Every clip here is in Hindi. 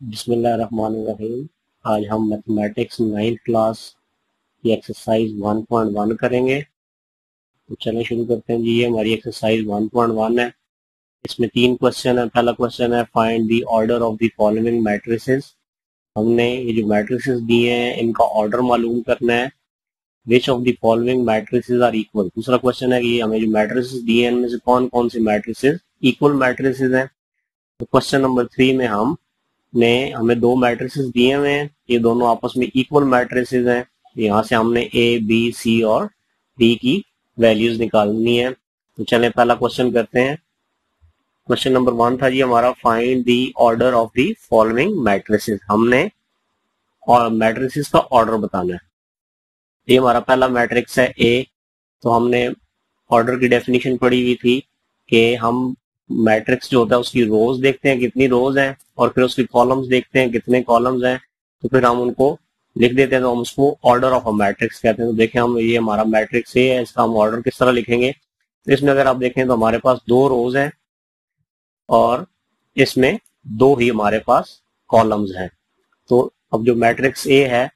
बिस्मिल्लाहिर्रहमानिर्रहीम। आज हम मैथमेटिक्स 9th क्लास की एक्सरसाइज 1.1 करेंगे। तो चलें शुरू करते हैं जी। ये हमारी एक्सरसाइज 1.1 है। इसमें 3 क्वेश्चन है। पहला क्वेश्चन है find the order of the following matrices. हमने ये जो मैट्रिसेस दिए हैं इनका ऑर्डर मालूम करना है। Which of the following matrices are equal. दूसरा क्वेश्चन है कि हमें जो मैट्रिसेस दिए हैं इनमें से कौन कौन से मैट्रिसेस इक्वल मैट्रिसेस हैं। तो क्वेश्चन नंबर 3 में हमें दो मैट्रिसेस दिए हुए हैं, ये दोनों आपस में इक्वल मैट्रिसेस हैं। यहाँ से हमने ए बी सी और डी की वैल्यूज निकालनी है। तो चलें पहला क्वेश्चन करते हैं। क्वेश्चन नंबर 1 था जी हमारा find the order of the following matrices. हमने और मैट्रिसेस का ऑर्डर बताना है। ये हमारा पहला मैट्रिक्स है ए। तो हमने ऑर्डर की डेफिनेशन पढ़ी हुई थी कि हम मैट्रिक्स जो होता है उसकी रोज देखते हैं कितनी रोज हैं, और फिर उसकी कॉलम्स देखते हैं कितने कॉलम्स हैं, तो फिर हम उनको लिख देते हैं। तो हम उसको ऑर्डर ऑफ अ मैट्रिक्स कहते हैं। तो देखें हम ये हमारा मैट्रिक्स ए है, इसका हम ऑर्डर किस तरह लिखेंगे। तो इसमें अगर आप देखें तो हमारे पास 2 रोज हैं और इसमें 2 ही हमारे पास कॉलम्स हैं। तो अब जो मैट्रिक्स ए है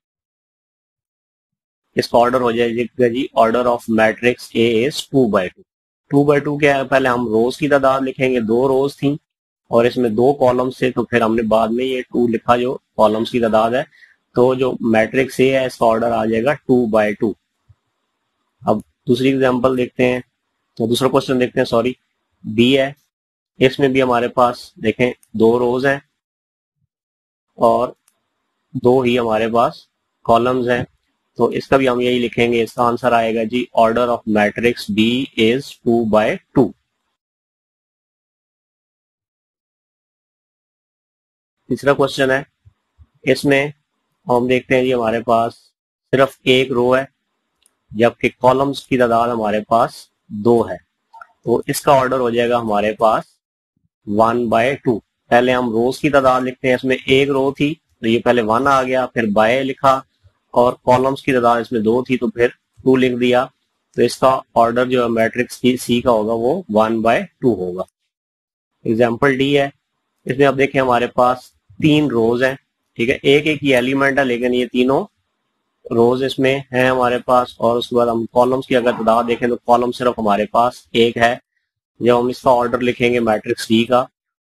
इसका ऑर्डर हो जाएगा जी, order of matrix A is 2/2। 2/2 क्या है, पहले हम रोज की तादाद लिखेंगे, 2 रोज थी और इसमें 2 कॉलम्स थे, तो फिर हमने बाद में ये 2 लिखा जो कॉलम्स की तादाद है। तो जो मैट्रिक्स ए है इसका ऑर्डर आ जाएगा 2/2। अब दूसरी एग्जांपल देखते हैं, तो दूसरा क्वेश्चन देखते हैं, सॉरी बी है। इसमें भी हमारे पास देखें 2 रोज हैं और 2 ही हमारे पास कॉलम्स हैं। तो इसका भी हम यही लिखेंगे, इसका आंसर आएगा जी order of matrix B is 2/2। तीसरा क्वेश्चन है, इसमें हम देखते हैं जी हमारे पास सिर्फ एक रो है जबकि कॉलम्स की तादाद हमारे पास 2 है। तो इसका ऑर्डर हो जाएगा हमारे पास 1/2। पहले हम रोज की तादाद लिखते हैं, इसमें एक रो थी तो ये पहले 1 आ गया, फिर बाय लिखा, और कॉलम्स की तादाद इसमें 2 थी तो फिर 2 लिख दिया। तो इसका ऑर्डर जो है मैट्रिक्स की सी का होगा वो 1/2 होगा। एग्जाम्पल डी है। इसमें आप देखें हमारे पास 3 रोज हैं, ठीक है, एक एक ही एलिमेंट है लेकिन ये तीनों रोज इसमें है हमारे पास। और उसके बाद हम कॉलम्स की अगर तादाद देखें तो कॉलम सिर्फ हमारे पास एक है। जब हम इसका ऑर्डर लिखेंगे मैट्रिक्स डी का,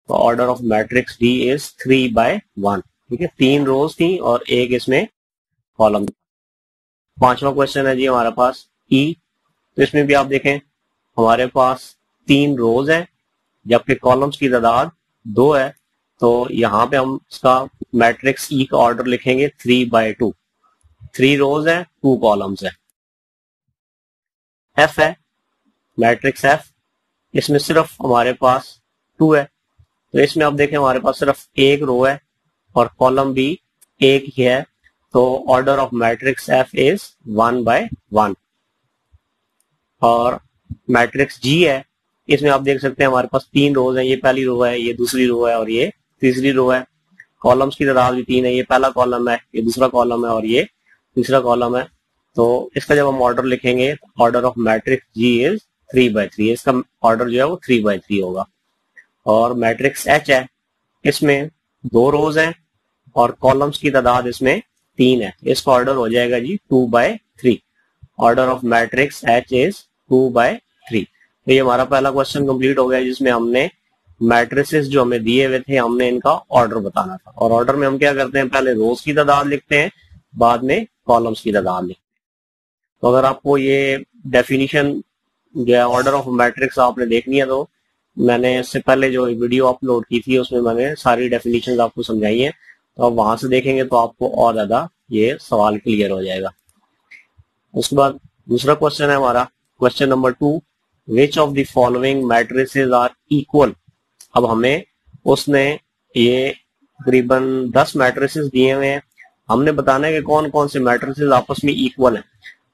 तो order of matrix D is 3/1। ठीक है, 3 रोज थी और एक इसमें कॉलम। पांचवा क्वेश्चन है जी हमारे पास ई। तो इसमें भी आप देखें हमारे पास 3 रोज है जबकि कॉलम्स की तादाद 2 है। तो यहाँ पे हम इसका मैट्रिक्स ई का ऑर्डर लिखेंगे 3/2। 3 रोज है, 2 कॉलम्स है। एफ है मैट्रिक्स एफ। इसमें सिर्फ हमारे पास 2 है। तो इसमें आप देखें हमारे पास सिर्फ एक रो है और कॉलम भी एक ही है। तो order of matrix F is 1/1। और मैट्रिक्स जी है, इसमें आप देख सकते हैं हमारे पास 3 रोज हैं, ये पहली रो है, ये दूसरी रो है और ये तीसरी रो है। कॉलम्स की तादाद भी 3 है, ये पहला कॉलम है, ये दूसरा कॉलम है और ये तीसरा कॉलम है। तो इसका जब हम ऑर्डर लिखेंगे order of matrix G is 3/3। इसका ऑर्डर जो है वो 3/3 होगा। और मैट्रिक्स एच है, इसमें 2 रोज हैं और कॉलम्स की तादाद इसमें 3 है। इसका ऑर्डर हो जाएगा जी 2/3। Order of matrix H is 2/3। तो ये हमारा पहला क्वेश्चन कंप्लीट हो गया जिसमें हमने मैट्रिसेस जो हमें दिए हुए थे हमने इनका ऑर्डर बताना था। और ऑर्डर में हम क्या करते हैं, पहले रोज की तादाद लिखते हैं, बाद में कॉलम्स की तादाद लिखते हैं। तो अगर आपको ये डेफिनेशन जो है ऑर्डर ऑफ मैट्रिक्स आपने देखनी है तो मैंने इससे पहले जो वीडियो अपलोड की थी उसमें मैंने सारी डेफिनेशन आपको समझाई है। तो आप वहां से देखेंगे तो आपको और ज्यादा ये सवाल क्लियर हो जाएगा। उसके बाद दूसरा क्वेश्चन है हमारा question number 2, which of the following matrices are equal. अब हमें उसने ये तकरीबन 10 मैट्रिसेस दिए हुए हैं, हमने बताना है कि कौन कौन से मैट्रिसेस आपस में इक्वल हैं।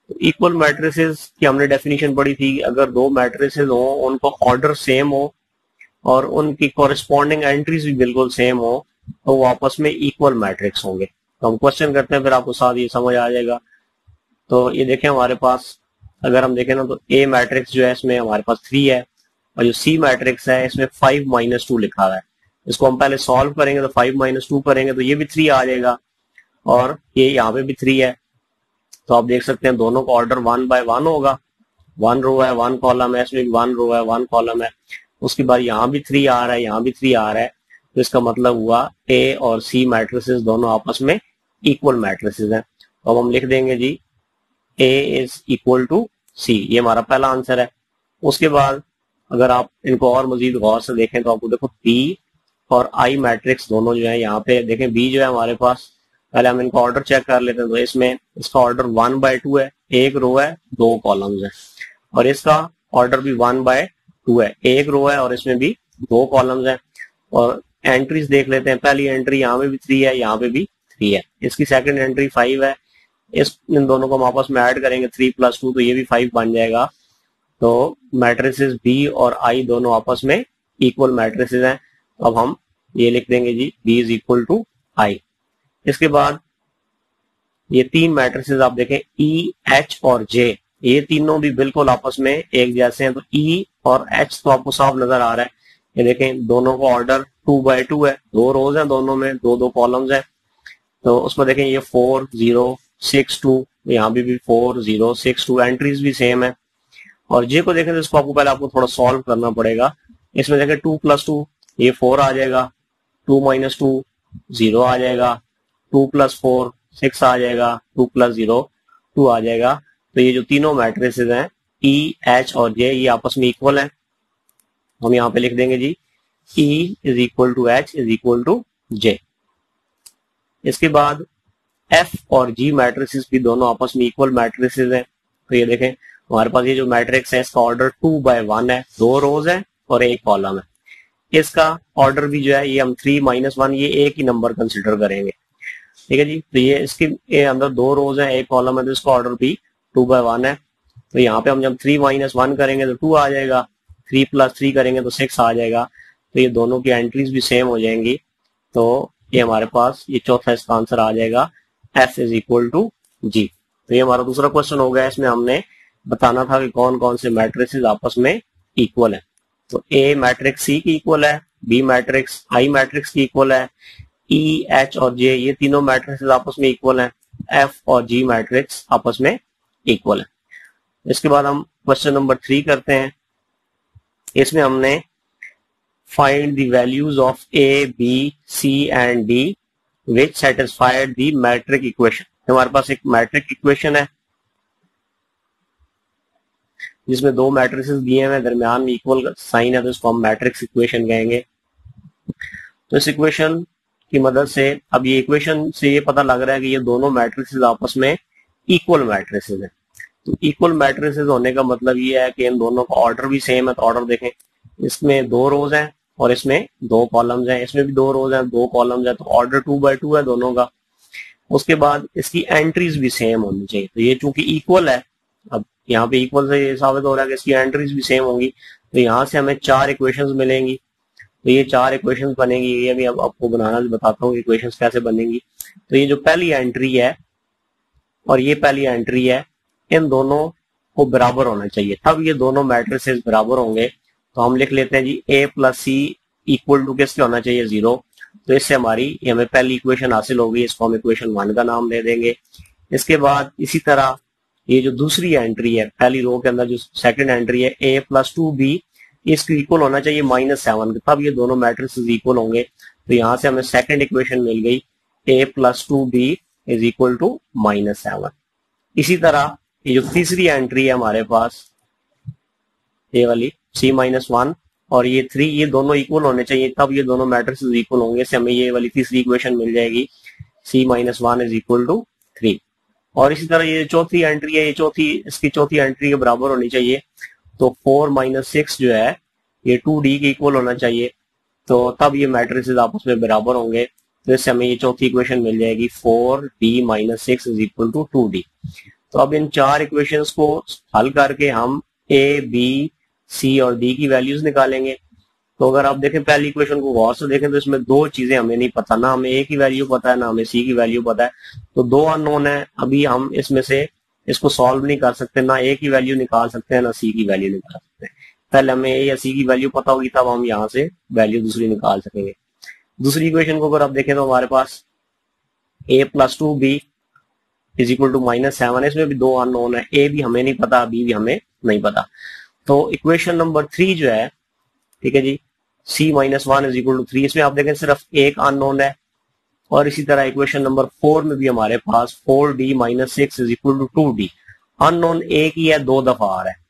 तो इक्वल मैट्रिसेस की हमने डेफिनेशन पढ़ी थी, अगर 2 मैट्रिसेस हो उनको ऑर्डर सेम हो और उनकी कॉरेस्पॉन्डिंग एंट्रीज भी बिल्कुल सेम हो तो वो आपस में इक्वल मैट्रिक्स होंगे। तो हम क्वेश्चन करते हैं, फिर आपको साथ ये समझ आ जाएगा। तो ये देखें हमारे पास अगर हम देखें ना तो ए मैट्रिक्स जो है इसमें हमारे पास 3 है और जो सी मैट्रिक्स है इसमें 5-2 लिखा हुआ है। इसको हम पहले सॉल्व करेंगे तो 5 - 2 करेंगे तो ये भी 3 आ जाएगा और ये यहाँ पे भी 3 है। तो आप देख सकते हैं दोनों का ऑर्डर 1 by 1 होगा। 1 रो है 1 कॉलम है, इसमें भी 1 रो है 1 कॉलम है। उसके बाद यहाँ भी 3 आ रहा है, यहाँ भी 3 आ रहा है। तो इसका मतलब हुआ ए और सी मैट्रिसेस दोनों आपस में इक्वल मैट्रिसेस हैं। तो अब हम लिख देंगे जी ए इज इक्वल टू सी, ये हमारा पहला आंसर है। उसके बाद अगर आप इनको और मजीद गौर से देखें तो आपको देखो बी और आई मैट्रिक्स दोनों जो है यहाँ पे देखें। बी जो है हमारे पास, पहले हम इनका ऑर्डर चेक कर लेते हैं। तो इसमें इसका ऑर्डर 1 by 2 है, एक रो है 2 कॉलम्स है, और इसका ऑर्डर भी 1 by 2 है, एक रो है और इसमें भी 2 कॉलम्स है। और एंट्रीज देख लेते हैं। पहली एंट्री यहाँ पे भी 3 है, यहाँ पे भी 3 है। इसकी सेकंड एंट्री 5 है। इन दोनों को हम आपस में ऐड करेंगे 3 + 2 तो ये भी 5 बन जाएगा। तो मैट्रिसेस बी और आई दोनों आपस में इक्वल मैट्रिसेस हैं। अब हम ये लिख देंगे जी B is equal to I. इसके बाद ये 3 मैट्रिसेस आप देखें ई, एच और जे, ये तीनों भी बिल्कुल आपस में एक जैसे हैं। तो ई और एच तो आपको साफ नजर आ रहा है। ये देखें दोनों का ऑर्डर 2 by 2 है, 2 रोज हैं दोनों में, 2 कॉलम्स हैं। तो उसमें देखें ये 4 0 6 2, यहाँ भी 4 0 6 2, एंट्रीज भी सेम है। और जे को देखें तो इसको आपको थोड़ा सॉल्व करना पड़ेगा। इसमें देखें 2 + 2 ये 4 आ जाएगा, 2 - 2 0 आ जाएगा, 2 + 4 6 आ जाएगा, 2 + 0 2 आ जाएगा। तो ये जो तीनों मैट्रिसेस हैं ई, एच और जे ये आपस में इक्वल है। हम यहाँ पे लिख देंगे जी E is equal to H is equal to J. इसके बाद एफ और जी मैट्रिसेस भी दोनों आपस में इक्वल मैट्रिसेस हैं। तो ये देखें हमारे पास ये जो मैट्रिक्स है इसका ऑर्डर 2 by 1 है, 2 रोज है और 1 कॉलम है। इसका ऑर्डर भी जो है ये हम 3 - 1 ये एक ही नंबर कंसिडर करेंगे, ठीक है जी। तो ये इसके अंदर 2 रोज है 1 कॉलम है, तो इसका ऑर्डर भी 2 by 1 है। तो यहाँ पे हम जब 3 - 1 करेंगे तो 2 आ जाएगा, 3 + 3 करेंगे तो 6 आ जाएगा। तो ये दोनों की एंट्रीज भी सेम हो जाएंगी। तो ये हमारे पास ये चौथा इसका आंसर आ जाएगा एफ इज इक्वल टू जी। तो ये हमारा दूसरा क्वेश्चन हो गया। इसमें हमने बताना था कि कौन कौन से मैट्रिसेस आपस में इक्वल है। तो ए मैट्रिक्स सी की इक्वल है, बी मैट्रिक्स आई मैट्रिक्स की इक्वल है, ई, एच और जे ये तीनों मैट्रिसेस आपस में इक्वल हैं, एफ और जी मैट्रिक्स आपस में इक्वल है। इसके बाद हम क्वेश्चन नंबर 3 करते हैं। इसमें हमने find the values of a, b, c and d which satisfied the matrix equation. हमारे पास एक मैट्रिक इक्वेशन है जिसमें 2 मैट्रिसेस दिए हुए हैं, दरमियान में इक्वल साइन है, तो इसको हम मैट्रिक्स इक्वेशन कहेंगे। तो इस इक्वेशन की मदद से अब ये इक्वेशन से ये पता लग रहा है कि ये दोनों मैट्रिसेस आपस में इक्वल मैट्रिसेस हैं। तो इक्वल मैट्रिसेस होने का मतलब ये है कि इन दोनों का ऑर्डर भी सेम है। तो ऑर्डर देखें, इसमें 2 रोज हैं और इसमें 2 कॉलम्स हैं, इसमें भी 2 रोज हैं 2 कॉलम्स हैं। तो ऑर्डर 2 by 2 है दोनों का। उसके बाद इसकी एंट्रीज भी सेम होनी चाहिए। तो ये चूंकि इक्वल है, अब यहाँ पे इक्वल से ये साबित हो रहा है कि इसकी एंट्रीज भी सेम होंगी। तो यहाँ से हमें 4 इक्वेशंस मिलेंगी। तो ये 4 इक्वेशंस बनेंगी। ये भी अब आपको बनाना बताता हूँ इक्वेशंस कैसे बनेंगी। तो ये जो पहली एंट्री है और ये पहली एंट्री है, इन दोनों को बराबर होना चाहिए, तब ये दोनों मैट्रिसेस बराबर होंगे। तो हम लिख लेते हैं जी ए + सी इक्वल टू किसके होना चाहिए 0। तो इससे हमारी हमें पहली इक्वेशन हासिल होगी, इसको हम इक्वेशन 1 का नाम दे देंगे। इसके बाद इसी तरह ये जो दूसरी एंट्री है पहली रो के अंदर जो सेकंड एंट्री है a + 2b इसको इक्वल होना चाहिए -7, तब ये दोनों मैट्रिसेस इक्वल होंगे। तो यहाँ से हमें सेकंड इक्वेशन मिल गई a + 2b is equal to -7। इसी तरह ये जो तीसरी एंट्री है हमारे पास ये वाली c - 1 और ये 3 ये दोनों इक्वल होने चाहिए, तब ये दोनों मैट्रिसेस इक्वल होंगे। इससे हमें ये वाली तीसरी इक्वेशन मिल जाएगी c - 1 इज इक्वल टू 3। और इसी तरह ये चौथी एंट्री है, ये इसकी चौथी एंट्री के बराबर होनी चाहिए। तो 4 - 6 जो है ये 2d के इक्वल होना चाहिए, तो तब ये मैट्रिसेस आपस में बराबर होंगे। तो इससे हमें ये चौथी इक्वेशन मिल जाएगी 4d - 6 is equal to 2d। तो अब इन 4 इक्वेशंस को हल करके हम ए, बी, सी और डी की वैल्यूज निकालेंगे। तो अगर आप देखें पहली इक्वेशन को गौर से देखें तो इसमें 2 चीजें हमें नहीं पता, ना हमें ए की वैल्यू पता है ना हमें सी की वैल्यू पता है। तो 2 अननोन है, अभी हम इसमें से इसको सॉल्व नहीं कर सकते, ना ए की वैल्यू निकाल सकते हैं ना सी की वैल्यू निकाल सकते हैं। पहले हमें ए या सी की वैल्यू पता होगी तब हम यहाँ से वैल्यू दूसरी निकाल सकेंगे। दूसरी इक्वेशन को अगर आप देखें तो हमारे पास a plus 2b is equal to -7 है। इसमें भी दो अननोन है, a भी हमें नहीं पता, b भी हमें नहीं पता। तो इक्वेशन नंबर 3 जो है, ठीक है जी, c minus 1 is equal to 3, इसमें आप देखें सिर्फ एक अननोन है। और इसी तरह इक्वेशन नंबर 4 में भी हमारे पास 4d minus 6 is equal to 2d, unknown एक ही है, दो दफा आ रहा है।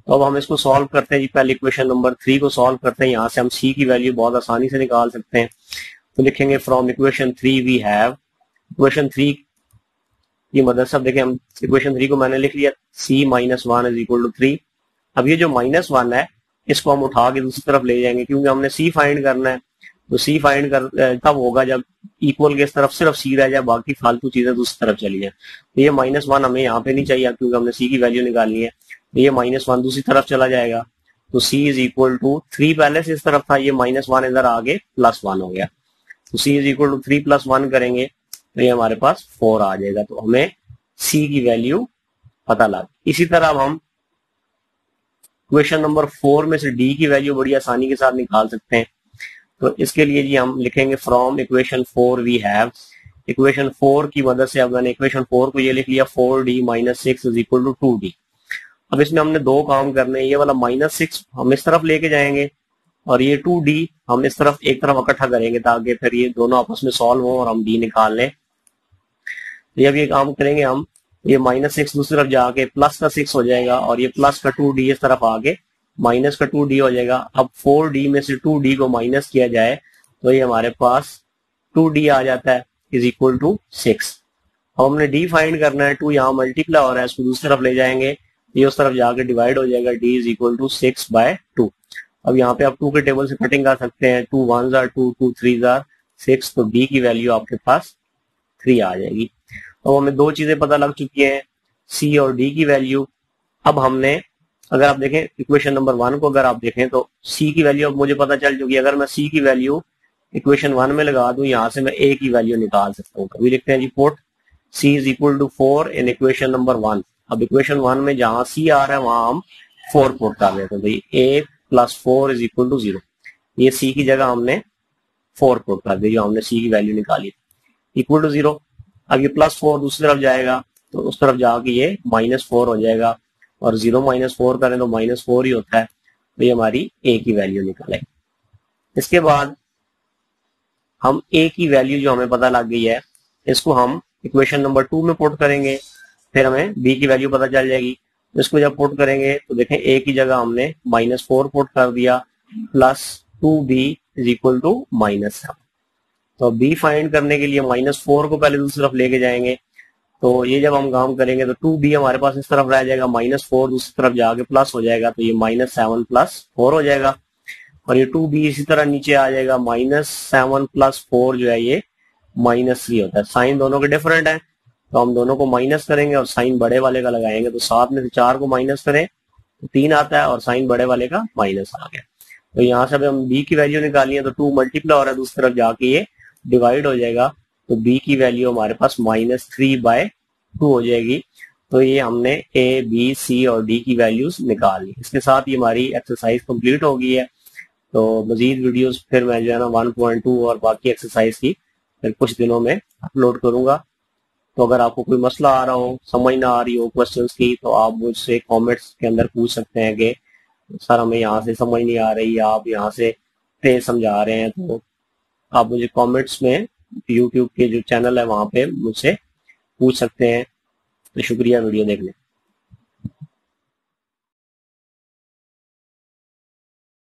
तो अब हम इसको सॉल्व करते हैं जी। पहले इक्वेशन नंबर 3 को सॉल्व करते हैं, यहाँ से हम c की वैल्यू बहुत आसानी से निकाल सकते हैं। तो लिखेंगे from equation 3 we have, equation 3 की मदद से अब देखें, हम इक्वेशन 3 को मैंने लिख लिया, c minus 1 is equal to 3। अब ये जो -1 है इसको हम उठा के दूसरी तरफ ले जाएंगे, क्योंकि हमने c फाइंड करना है। तो c फाइंड कर तब होगा जब इक्वल के इस तरफ सिर्फ c रह जाए, बाकी फालतू चीजें दूसरी तरफ चली जाए। तो ये -1 हमें यहाँ पे नहीं चाहिए, क्योंकि हमने c की वैल्यू निकालनी है। तो ये -1 दूसरी तरफ चला जाएगा, तो c इज इक्वल टू 3 पहले से इस तरफ था, ये -1 इधर आगे +1 हो गया। तो c इज इक्वल टू 3 + 1 करेंगे तो ये हमारे पास 4 आ जाएगा। तो हमें c की वैल्यू पता लग। इसी तरह अब हम इक्वेशन नंबर 4 में से d की वैल्यू बड़ी आसानी के साथ निकाल सकते हैं। तो इसके लिए जी हम लिखेंगे from equation 4 we have, equation 4 की मदद से अब मैंने इक्वेशन 4 को ये लिख लिया 4d minus 6 is equal to 2d। अब इसमें हमने दो काम करने हैं, ये वाला -6 हम इस तरफ लेके जाएंगे और ये 2d हम इस तरफ एक तरफ इकट्ठा करेंगे, ताकि फिर ये दोनों आपस में सॉल्व हो और हम d निकाल लें। तो अब ये काम करेंगे हम, ये -6 दूसरी तरफ जाके प्लस का 6 हो जाएगा और ये प्लस का 2d इस तरफ आके माइनस का 2d हो जाएगा। अब 4d में से 2d को माइनस किया जाए तो ये हमारे पास 2d आ जाता है इज इक्वल टू 6। अब हमने d फाइंड करना है, 2 यहाँ मल्टीप्लाई हो रहा है, इसको दूसरी तरफ ले जाएंगे, ये उस तरफ जाके डिवाइड हो जाएगा, d इज इक्वल टू 6/2। अब यहाँ पे आप 2 के टेबल से कटिंग कर सकते हैं, 2 1s are 2, 2 3s are 6, तो d की वैल्यू आपके पास 3 आ जाएगी। तो हमें दो चीजें पता लग चुकी हैं, c और d की वैल्यू। अब हमने अगर आप देखें इक्वेशन नंबर 1 को अगर आप देखें तो c की वैल्यू अब मुझे पता चल चुकी है। अगर मैं c की वैल्यू इक्वेशन 1 में लगा दूं, यहां से मैं a की वैल्यू निकाल सकता हूँ। कभी लिखते हैं जी put c is equal to 4 in equation number 1। अब इक्वेशन 1 में जहां c आ रहा है वहां हम 4 पुट कर देते हैं, भाई a plus 4 is equal to 0। ये c की जगह हमने 4 पुट कर दी, जो हमने c की वैल्यू निकाली, इक्वल टू 0। अब ये +4 दूसरी तरफ जाएगा तो उस तरफ जाके ये -4 हो जाएगा, और 0 -4 करें तो -4 ही होता है। तो ये हमारी a की वैल्यू निकले। इसके बाद हम a की वैल्यू जो हमें पता लग गई है, इसको हम इक्वेशन नंबर 2 में पुट करेंगे, फिर हमें b की वैल्यू पता चल जाएगी। इसको जब पुट करेंगे तो देखें a की जगह हमने -4 पुट कर दिया, plus 2b is equal to -7। तो b फाइंड करने के लिए -4 को पहले दूसरी तरफ लेके जाएंगे, तो ये जब हम काम करेंगे तो 2b हमारे पास इस तरफ रह जाएगा, -4 दूसरी तरफ जाके प्लस हो जाएगा, तो ये -7 + 4 हो जाएगा। और ये 2b इसी तरह नीचे आ जाएगा, -7 + 4 जो है ये -3 होता है। साइन दोनों के डिफरेंट है, तो हम दोनों को माइनस करेंगे और साइन बड़े वाले का लगाएंगे। तो 7 में से 4 को माइनस करें तो 3 आता है, और साइन बड़े वाले का माइनस आ गया। तो यहाँ से हम b की वैल्यू निकाली है, तो 2 मल्टीप्लाई हो रहा है, दूसरी तरफ जाके ये डिवाइड हो जाएगा, तो b की वैल्यू हमारे पास -3/2 हो जाएगी। तो ये हमने a, b, c और d की वैल्यूज निकाल ली। इसके साथ ही हमारी एक्सरसाइज कंप्लीट हो गई है। तो मजीद वीडियोस फिर मैं जो है ना 1.2 और बाकी एक्सरसाइज की फिर कुछ दिनों में अपलोड करूंगा। तो अगर आपको कोई मसला आ रहा हो, समझ ना आ रही हो क्वेश्चंस की, तो आप मुझसे कमेंट्स के अंदर पूछ सकते हैं कि सर हमें यहाँ से समझ नहीं आ रही, या आप यहाँ से तेज समझा रहे हैं। तो आप मुझे कमेंट्स में यूट्यूब के जो चैनल है वहां पे मुझसे पूछ सकते हैं। तो शुक्रिया वीडियो देखने।